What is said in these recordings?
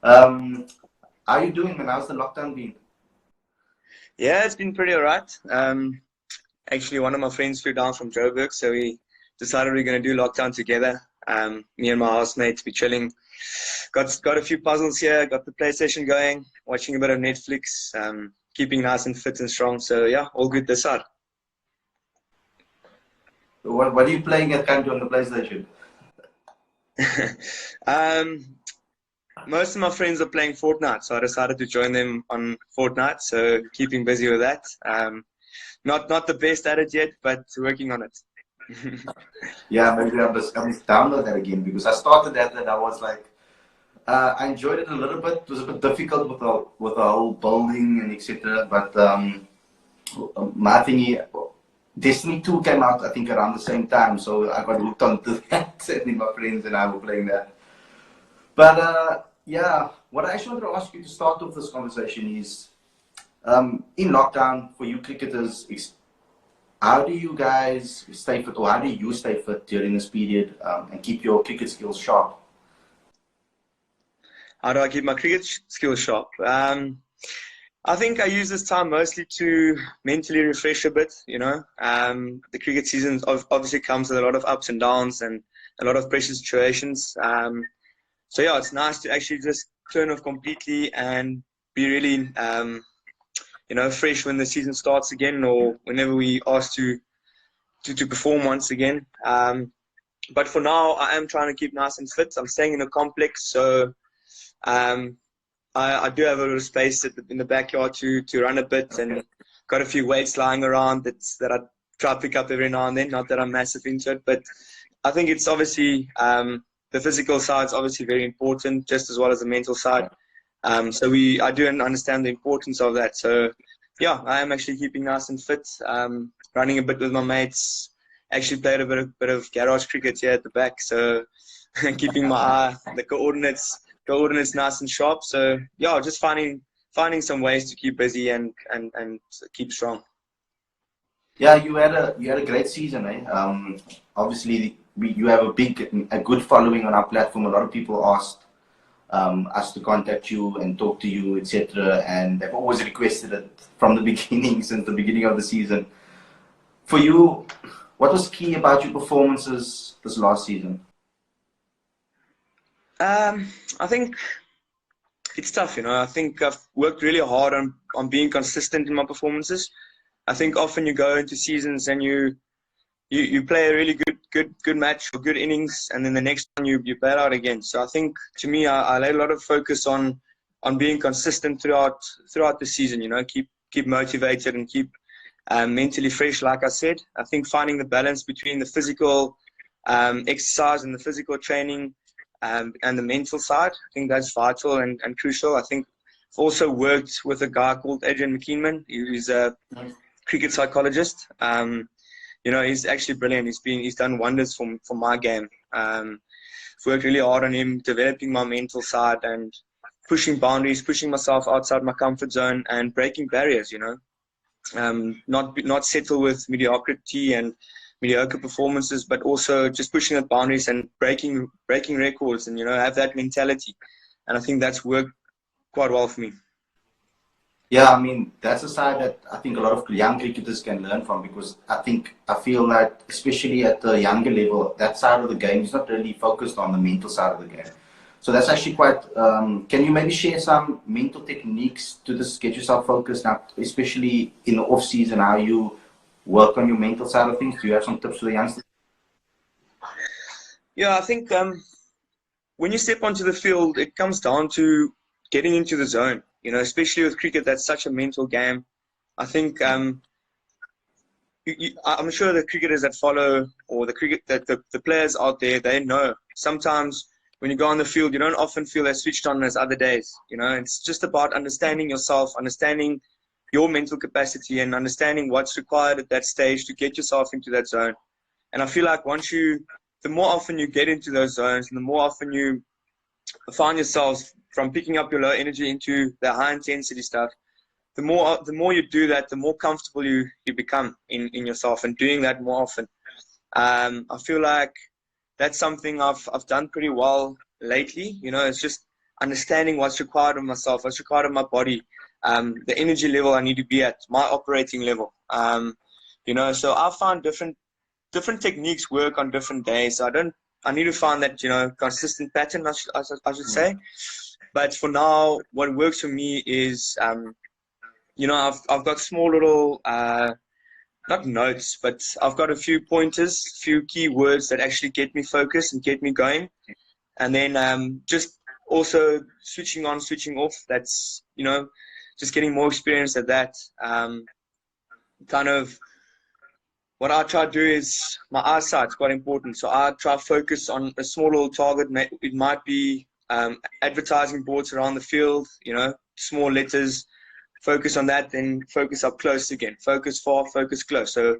Um, how are you doing, man? How's the lockdown been? Yeah, it's been pretty alright. Actually, one of my friends flew down from Joburg, so we decided we're going to do lockdown together. Me and my housemates, we chilling. Got a few puzzles here. Got the PlayStation going. Watching a bit of Netflix. Keeping nice and fit and strong. So yeah, all good this side. What are you playing at currently on the PlayStation? um, Most of my friends are playing Fortnite, so I decided to join them on Fortnite. So keeping busy with that. Not the best at it yet, but working on it. Yeah, maybe I must download that again because I started that and I was like, I enjoyed it a little bit. It was a bit difficult with the whole building and etc. But my thingy, Destiny 2 came out I think around the same time, so I got hooked onto that. And my friends and I were playing that. But yeah, what I actually wanted to ask you to start off this conversation is in lockdown for you cricketers, how do you guys stay fit, or how do you stay fit during this period and keep your cricket skills sharp? How do I keep my cricket skills sharp? I think I use this time mostly to mentally refresh a bit. The cricket season obviously comes with a lot of ups and downs and a lot of pressure situations. So yeah, it's nice to actually just turn off completely and be really, fresh when the season starts again or whenever we asked to perform once again. But for now, I am trying to keep nice and fit. I'm staying in a complex, so um, I do have a little space in the backyard to run a bit, and got a few weights lying around that I try to pick up every now and then. Not that I'm massive into it, but I think it's obviously the physical side is obviously very important, just as well as the mental side. I do understand the importance of that. So yeah, I am actually keeping nice and fit. Running a bit with my mates. Actually played a bit of garage cricket here at the back. So keeping my the coordinates nice and sharp. So yeah, just finding some ways to keep busy and keep strong. Yeah, you had a great season, eh? Obviously, you have a good following on our platform. A lot of people asked us to contact you and talk to you, etc. And they've always requested it from the beginning, since the beginning of the season. For you, what was key about your performances this last season? I think it's tough. I think I've worked really hard on being consistent in my performances. I think often you go into seasons and you play a really good match or good innings, and then the next one you bail out again. So I think to me, I lay a lot of focus on being consistent throughout the season. Keep motivated and keep mentally fresh. Like I said, I think finding the balance between the physical exercise and the physical training and the mental side, I think that's vital and crucial. I think I've also worked with a guy called Adrian McKeanman. He's a cricket psychologist. He's actually brilliant. He's done wonders for my game. I've worked really hard on him, developing my mental side and pushing boundaries, pushing myself outside my comfort zone and breaking barriers. Not settle with mediocrity and mediocre performances, but also just pushing the boundaries and breaking records, and have that mentality. And I think that's worked quite well for me. Yeah, I mean, that's a side that I think a lot of young cricketers can learn from, because I feel that especially at the younger level, that side of the game is not really focused on the mental side of the game. So that's actually quite. Can you maybe share some mental techniques to just get yourself focused now, especially in the off season, how you work on your mental side of things? Do you have some tips for the youngsters? Yeah, I think when you step onto the field, it comes down to getting into the zone. Especially with cricket, that's such a mental game. I think I'm sure the cricketers that follow, or the players out there, they know sometimes when you go on the field, you don't often feel as switched on as other days. It's just about understanding yourself, understanding your mental capacity, and understanding what's required at that stage to get yourself into that zone. And I feel like the more often you get into those zones, and the more often you find yourself from picking up your low energy into the high intensity stuff, the more you do that, the more comfortable you become in yourself, and doing that more often. I feel like that's something I've done pretty well lately. It's just understanding what's required of myself, what's required of my body, the energy level I need to be at, my operating level. So I found different techniques work on different days. So I need to find that, consistent pattern, I should say. But for now, what works for me is, I've got small little, not notes, but I've got a few pointers, few key words that actually get me focused and get me going. And then just also switching on, switching off. That's, just getting more experience at that. Kind of what I try to do is my eyesight's quite important. So I try to focus on a small little target. It might be advertising boards around the field, small letters. Focus on that, then focus up close again. Focus far, focus close. So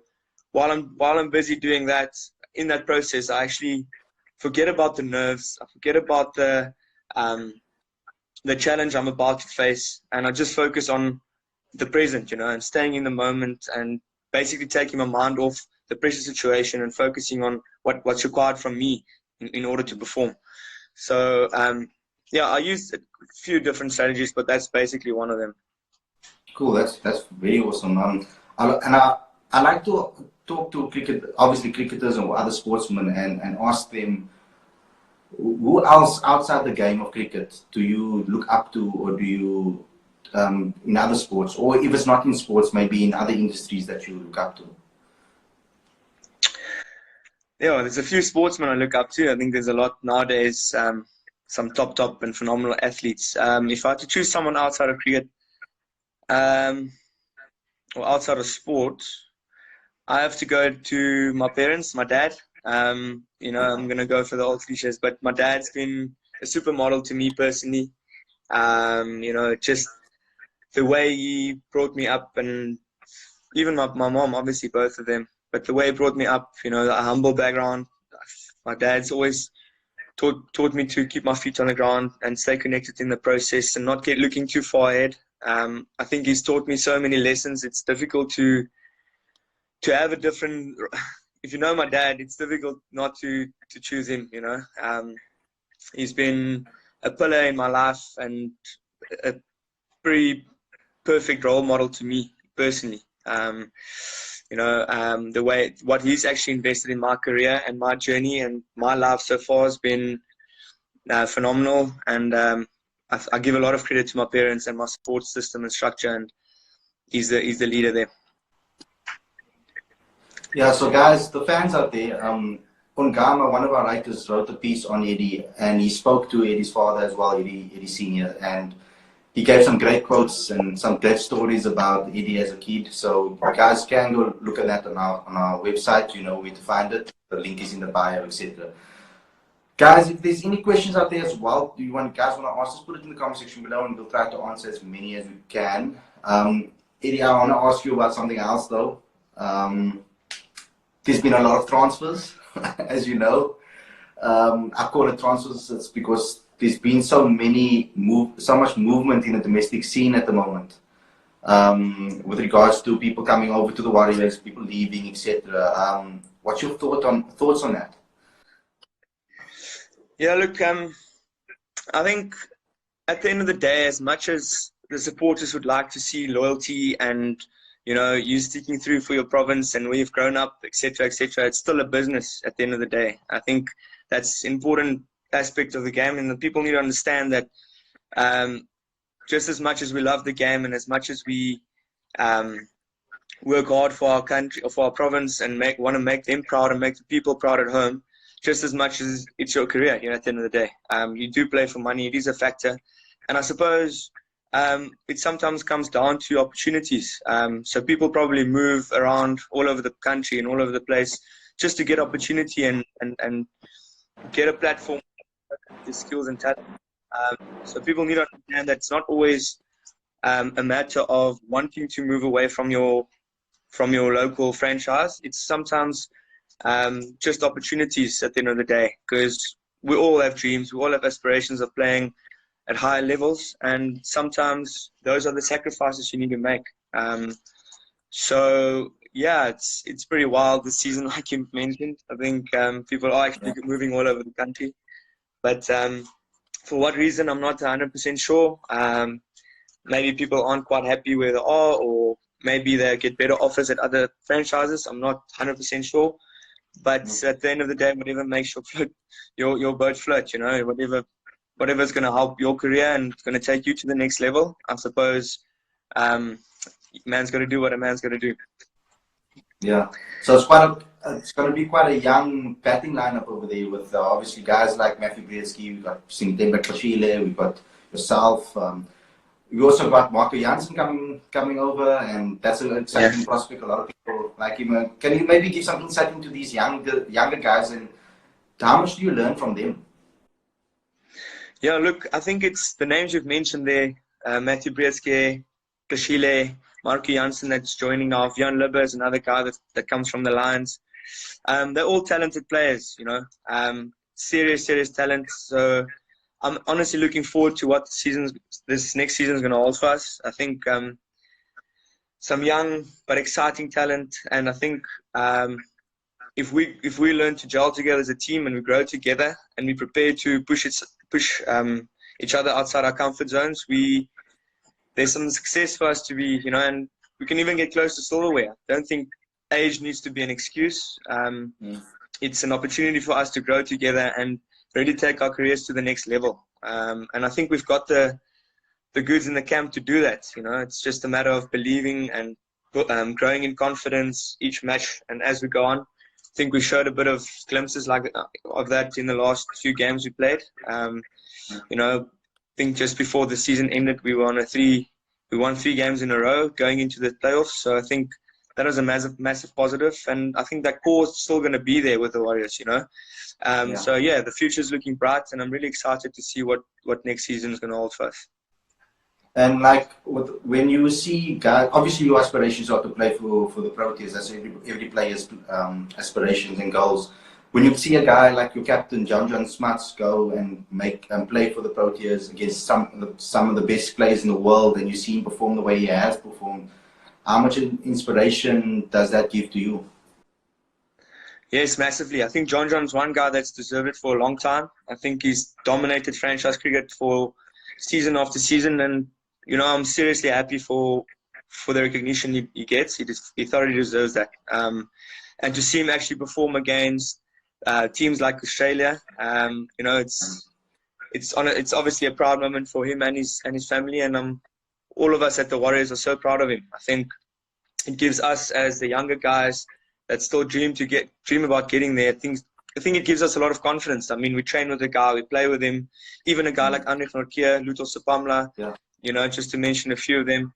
while I'm busy doing that, in that process, I actually forget about the nerves. I forget about the challenge I'm about to face, and I just focus on the present, and staying in the moment, and basically taking my mind off the pressure situation and focusing on what's required from me in order to perform. So I use a few different strategies, but that's basically one of them. Cool. That's very awesome. I like to talk to cricketers or other sportsmen and ask them, who else outside the game of cricket do you look up to, or do you in other sports, or if it's not in sports, maybe in other industries that you look up to? Yeah, there's a few sportsmen I look up to. I think there's a lot nowadays. Some top and phenomenal athletes. If I had to choose someone outside of cricket, or outside of sport, I have to go to my parents, my dad. I'm going to go for the old cliches, but my dad's been a supermodel to me personally. Just the way he brought me up, and even my mom, obviously both of them, but the way he brought me up, a humble background. My dad's always taught me to keep my feet on the ground and stay connected in the process and not get looking too far ahead. I think he's taught me so many lessons. It's difficult to have a different. If you know my dad, it's difficult not to choose him. He's been a pillar in my life and a pretty perfect role model to me personally. The way what he's actually invested in my career and my journey and my life so far has been phenomenal. And I give a lot of credit to my parents and my support system and structure, and he's the leader there. Yeah, so guys, the fans out there, Ongama, one of our writers, wrote a piece on Eddie, and he spoke to Eddie's father as well, Eddie Senior, and he gave some great quotes and some great stories about Eddie as a kid. So guys can go look at that on our website. You know where to find it. The link is in the bio, etc. Guys, if there's any questions out there as well, do you guys want to ask us, put it in the comment section below, and we'll try to answer as many as we can. Eddie, I want to ask you about something else though. There's been a lot of transfers, as you know. I call it transfers, it's because there's been so much movement in the domestic scene at the moment, with regards to people coming over to the Warriors, people leaving, etc. What's your thoughts on that? Yeah, look, I think at the end of the day, as much as the supporters would like to see loyalty and you sticking through for your province and where you've grown up, etc., it's still a business at the end of the day. I think that's an important aspect of the game, and the people need to understand that just as much as we love the game and as much as we work hard for our country or for our province and want to make them proud and make the people proud at home, just as much as it's your career, at the end of the day. You do play for money. It is a factor. And I suppose it sometimes comes down to opportunities. So people probably move around all over the country and all over the place just to get opportunity and get a platform, the skills and talent. So people need to understand that it's not always a matter of wanting to move away from your local franchise. It's sometimes just opportunities at the end of the day, because we all have dreams, we all have aspirations of playing at higher levels, and sometimes those are the sacrifices you need to make. So yeah, it's pretty wild this season, like you mentioned. I think people are actually moving all over the country, but For what reason, I'm not 100% sure. Maybe people aren't quite happy where they are, or maybe they get better offers at other franchises. I'm not 100% sure. But at the end of the day, whatever makes your boat float, you know, whatever's going to help your career and going to take you to the next level, I suppose. Man's got to do what a man's got to do. Yeah. So it's going to be quite a young batting lineup over there with obviously guys like Matthew Breedsky, we've got Singtemba Kashile, we've got yourself. We also got Marco Jansen coming over, and that's an exciting prospect. A lot of people like him. Can you maybe give some insight into these younger guys, and how much do you learn from them? Yeah, look, I think it's the names you've mentioned there, Matthew Breedsky, Kashile, Marco Jansen that's joining now, Jan Libber is another guy that comes from the Lions. They're all talented players, you know, serious talent. So I'm honestly looking forward to what this next season is going to hold for us. I think some young but exciting talent, and I think if we learn to gel together as a team and we grow together and we prepare to push each other outside our comfort zones, there's some success for us to be, you know, and we can even get close to silverware. I don't think age needs to be an excuse. It's an opportunity for us to grow together and really take our careers to the next level. And I think we've got the goods in the camp to do that. You know, it's just a matter of believing and growing in confidence each match. And as we go on, I think we showed a bit of glimpses of that in the last few games we played. You know, I think just before the season ended, we won 3 games in a row going into the playoffs. So I think that was a massive positive, and I think that core is still going to be there with the Warriors, you know. So yeah, the future is looking bright, and I'm really excited to see what next season is going to hold for us. And like when you see guys, obviously your aspirations are to play for the Proteas. That's every player's aspirations and goals. When you see a guy like your captain John Smuts go and play for the Proteas against some of the best players in the world, and you see him perform the way he has performed, how much inspiration does that give to you? Yes, massively. I think John's one guy that's deserved it for a long time. I think he's dominated franchise cricket for season after season, and you know, I'm seriously happy for the recognition he gets. He thoroughly deserves that. And to see him actually perform against teams like Australia, you know, it's obviously a proud moment for him and his family, and all of us at the Warriors are so proud of him. I think it gives us as the younger guys that still dream about getting there. I think it gives us a lot of confidence. I mean, we train with the guy, we play with him, even a guy like Andre van Nortje, Luto Sapamla, you know, just to mention a few of them.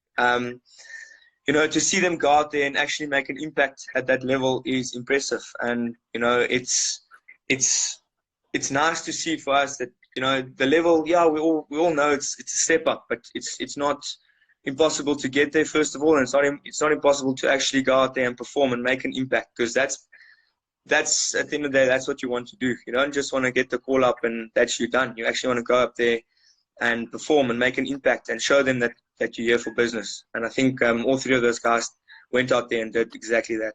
You know, to see them go out there and actually make an impact at that level is impressive. And, you know, it's nice to see for us that, you know, the level, we all know it's a step up, but it's not impossible to get there, first of all, and it's not impossible to actually go out there and perform and make an impact, because that's at the end of the day, that's what you want to do. You don't just want to get the call up and that's you done. You actually want to go up there and perform and make an impact and show them that you're here for business. And I think all 3 of those guys went out there and did exactly that.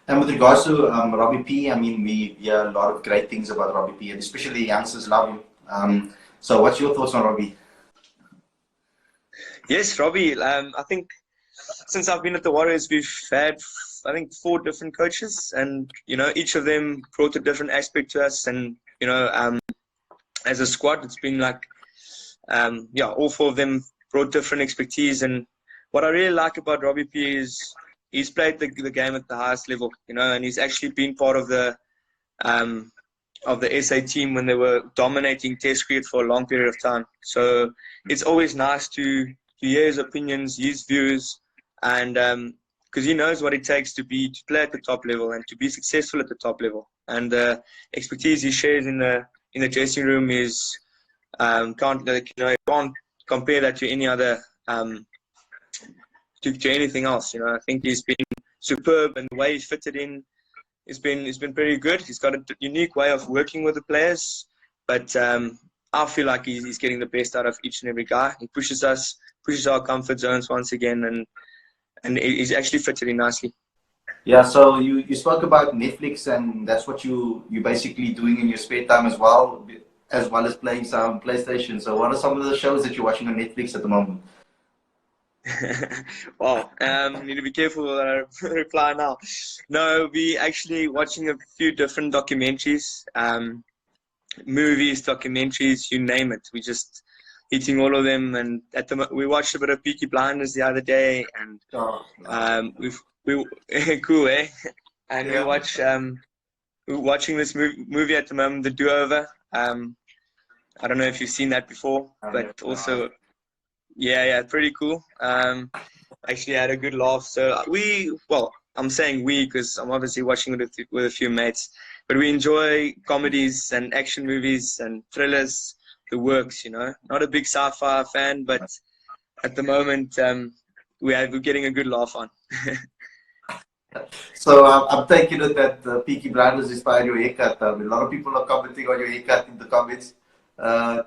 And with regards to Robbie P, I mean, we hear a lot of great things about Robbie P, and especially the youngsters love him. So what's your thoughts on Robbie? Yes, Robbie. I think since I've been at the Warriors, we've had, I think, 4 different coaches, and you know, each of them brought a different aspect to us. And you know, as a squad, it's been like, all 4 of them brought different expertise. And what I really like about Robbie P is he's played the game at the highest level, you know, and he's actually been part of the SA team when they were dominating Test cricket for a long period of time. So it's always nice to hear his opinions, his views, and because he knows what it takes to play at the top level and to be successful at the top level. And the expertise he shares in the dressing room is can't compare that to any other to anything else. You know, I think he's been superb, and the way he's fitted in has been pretty good. He's got a unique way of working with the players, but I feel like he's getting the best out of each and every guy. He pushes our comfort zones once again, and he's actually fitted in nicely. Yeah, so you spoke about Netflix, and that's what you basically doing in your spare time as well. as well as playing some PlayStation. So what are some of the shows that you're watching on Netflix at the moment? Wow, need to be careful that I reply now. No, we actually watching a few different documentaries, movies, documentaries, you name it. We just eating all of them, and we watched a bit of Peaky Blinders the other day, and Oh, we cool, eh? And yeah. we're watching this movie at the moment, The Do-Over. I don't know if you've seen that before, but also, yeah, pretty cool. Actually had a good laugh. So I'm saying we because I'm obviously watching it with a few mates, but we enjoy comedies and action movies and thrillers, the works, Not a big sci-fi fan, but at the moment, we're getting a good laugh on. So I'm taking it that Peaky Blinders inspired your haircut. A lot of people are commenting on your haircut in the comments.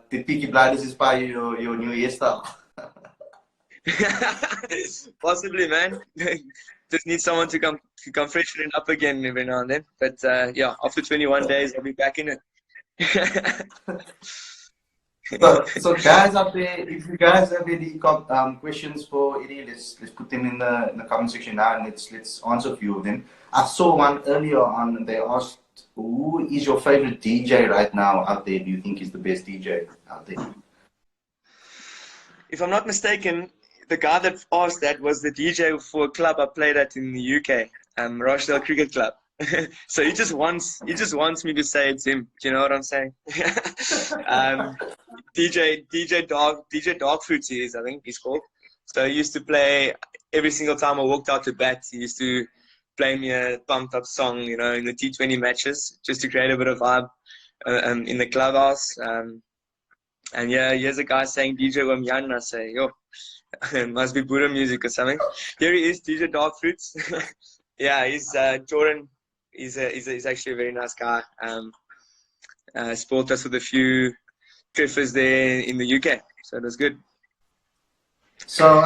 Did Peaky Blinders inspire your new hairstyle? Possibly, man. Just need someone to come freshen it up again every now and then. But yeah, after 21 days, I'll be back in it. So guys out there, if you guys have any questions for Eddie, let's put them in the comment section now, and let's answer a few of them. I saw one earlier on. They asked, "Who is your favorite DJ right now out there? Do you think is the best DJ out there?" If I'm not mistaken, the guy that asked that was the DJ for a club I played at in the UK, Rochdale Cricket Club. So he just wants me to say it's him. Do you know what I'm saying? DJ Dog Fruits I think he's called. So he used to play every single time I walked out to bat. He used to play me a pumped up song, in the T20 matches, just to create a bit of vibe in the clubhouse. And yeah, here's a guy saying DJ Wamyan. I say, yo, it must be Buddha music or something. Here he is, DJ Dog Fruits. Yeah, he's Jordan. He's actually a very nice guy. Spoiled us with a few triffers there in the UK, so it was good. So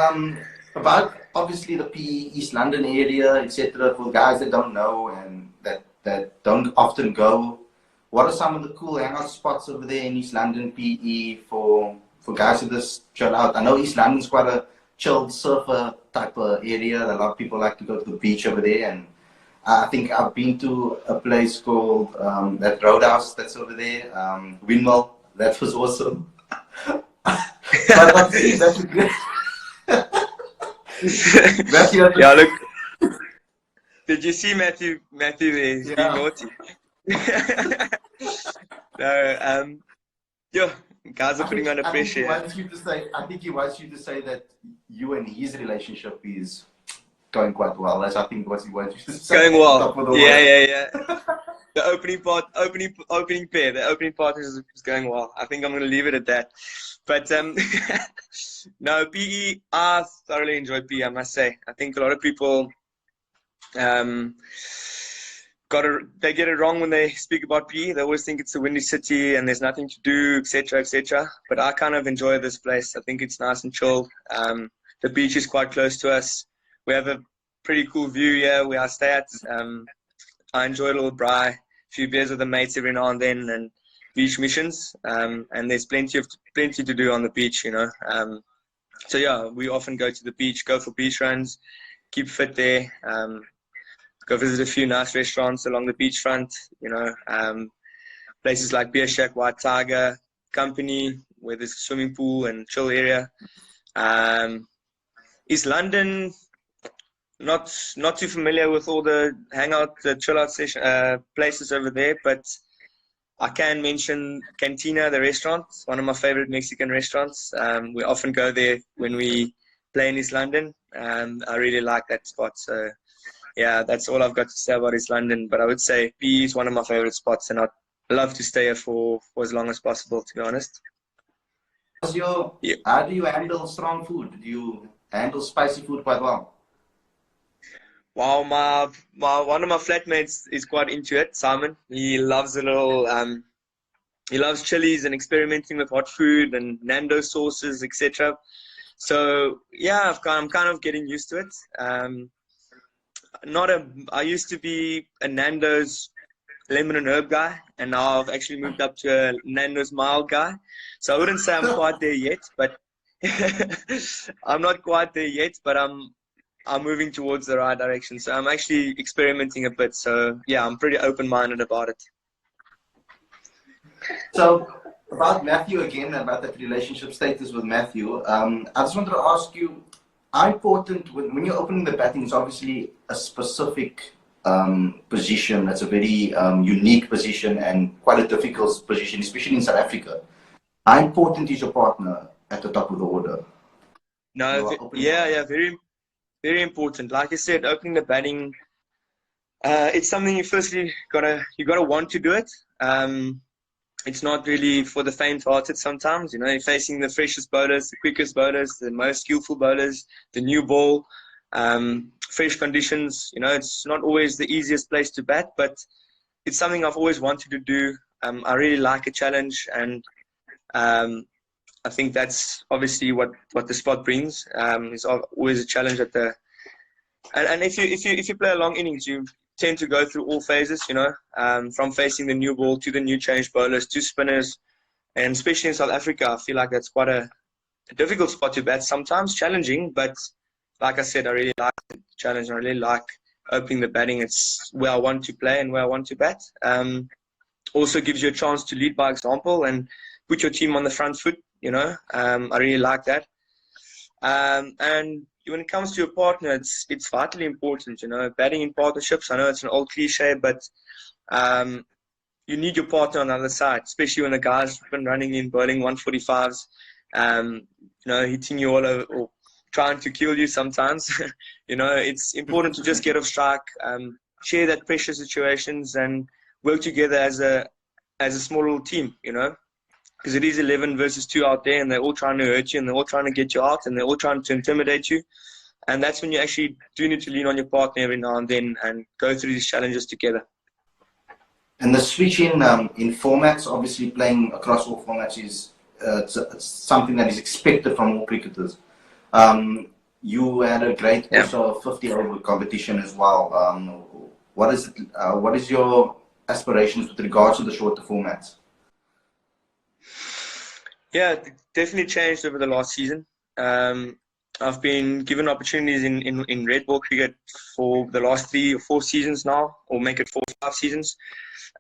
about obviously the PE East London area, etc. For guys that don't know and that don't often go, what are some of the cool hangout spots over there in East London PE for guys who just chill out? I know East London's quite a chilled surfer type of area. A lot of people like to go to the beach over there, and I think I've been to a place called that Roadhouse that's over there, Windmill. That was awesome. But that's a good. Yeah, look. Did you see Matthew there? He's being naughty. No, yeah, guys are putting under pressure. I think he wants you to say that you and his relationship is going quite well. That's I think what he wants you to say. Going well. Yeah. The opening pair, the opening partners is going well. I think I'm going to leave it at that. But no, PE, I thoroughly enjoy PE, I must say. I think a lot of people they get it wrong when they speak about PE. They always think it's a windy city and there's nothing to do, etc., etc. But I kind of enjoy this place. I think it's nice and chill. The beach is quite close to us. We have a pretty cool view here where I stay at. I enjoy a little braai, a few beers with the mates every now and then, and beach missions. And there's plenty to do on the beach, So yeah, we often go to the beach, go for beach runs, keep fit there. Go visit a few nice restaurants along the beachfront, places like Beer Shack, White Tiger, Company, where there's a swimming pool and chill area. East London, not too familiar with all the hangout, the chill out places over there, but I can mention Cantina, the restaurant. It's one of my favorite Mexican restaurants. We often go there when we play in East London. I really like that spot. So yeah, that's all I've got to say about East London. But I would say PE is one of my favorite spots, and I'd love to stay here for as long as possible, to be honest. How do you handle strong food? Do you handle spicy food quite well? Wow, one of my flatmates is quite into it, Simon. He loves a little, he loves chilies and experimenting with hot food and Nando sauces, etc. So yeah, I'm kind of getting used to it. I used to be a Nando's lemon and herb guy, and now I've actually moved up to a Nando's mild guy. So I wouldn't say I'm quite there yet, but I'm not quite there yet, but I'm moving towards the right direction. So I'm actually experimenting a bit. So yeah, I'm pretty open-minded about it. So about Matthew again, about that relationship status with Matthew, I just wanted to ask you, how important, when you're opening the batting, it's obviously a specific position. That's a very unique position and quite a difficult position, especially in South Africa. How important is your partner at the top of the order? No, yeah, very, very important. Like I said, opening the batting, it's something you firstly gotta want to do it. It's not really for the faint-hearted sometimes. You know, you're facing the freshest bowlers, the quickest bowlers, the most skillful bowlers, the new ball, fresh conditions. You know, it's not always the easiest place to bat, but it's something I've always wanted to do. I really like a challenge, and I think that's obviously what the spot brings. It's always a challenge at the and if you play a long innings, you tend to go through all phases, you know, from facing the new ball to the new change bowlers to spinners, and especially in South Africa, I feel like that's quite a difficult spot to bat. Sometimes challenging, but like I said, I really like the challenge. I really like opening the batting. It's where I want to play and where I want to bat. Also gives you a chance to lead by example and put your team on the front foot. You know, I really like that. And when it comes to your partner, it's vitally important. You know, batting in partnerships. I know it's an old cliche, but you need your partner on the other side, especially when the guy's been running in bowling 145s. You know, hitting you all over or trying to kill you sometimes. You know, it's important to just get off strike, share that pressure situations, and work together as a small little team. You know. Because it is 11 versus 2 out there, and they're all trying to hurt you, and they're all trying to get you out, and they're all trying to intimidate you. And that's when you actually do need to lean on your partner every now and then and go through these challenges together. And the switch in formats, obviously playing across all formats is it's something that is expected from all cricketers. You had a great also 50-over competition as well. What is your aspirations with regards to the shorter formats? Yeah, it definitely changed over the last season. I've been given opportunities in red ball cricket for the last 3 or 4 seasons now, or make it 4 or 5 seasons.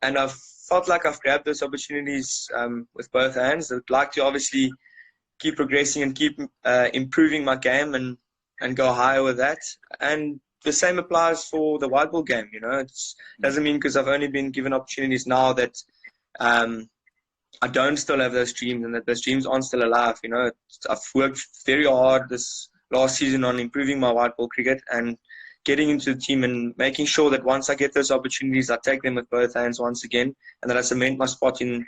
And I've felt like I've grabbed those opportunities with both hands. I'd like to obviously keep progressing and keep improving my game and go higher with that. And the same applies for the white ball game. You know, it doesn't mean because I've only been given opportunities now that I don't still have those dreams and that those dreams aren't still alive. You know, I've worked very hard this last season on improving my white ball cricket and getting into the team and making sure that once I get those opportunities, I take them with both hands once again, and that I cement my spot in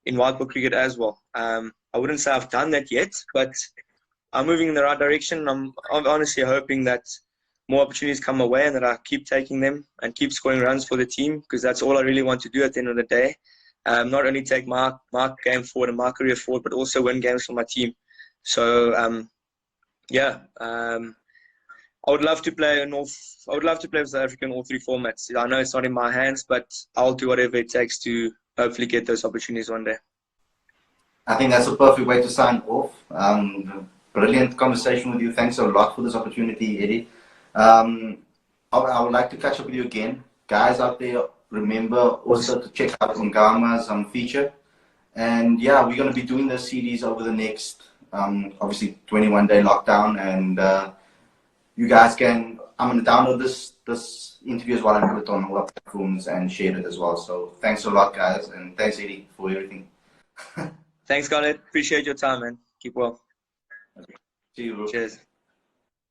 white ball cricket as well. I wouldn't say I've done that yet, but I'm moving in the right direction. I'm honestly hoping that more opportunities come my way and that I keep taking them and keep scoring runs for the team, because that's all I really want to do at the end of the day. Not only take my game forward and my career forward, but also win games for my team. So I would love to play with South Africa in all 3 formats. I know it's not in my hands, but I'll do whatever it takes to hopefully get those opportunities one day. I think that's a perfect way to sign off. Brilliant conversation with you. Thanks a lot for this opportunity, Eddie. I would like to catch up with you again. Guys out there, remember also to check out Ungama's feature. And yeah, we're going to be doing this series over the next, obviously, 21-day lockdown. And you guys I'm going to download this interview as well and put it on all our platforms and share it as well. So thanks a lot, guys. And thanks, Eddie, for everything. Thanks, Garnet. Appreciate your time, man. Keep well. See you, bro. Cheers.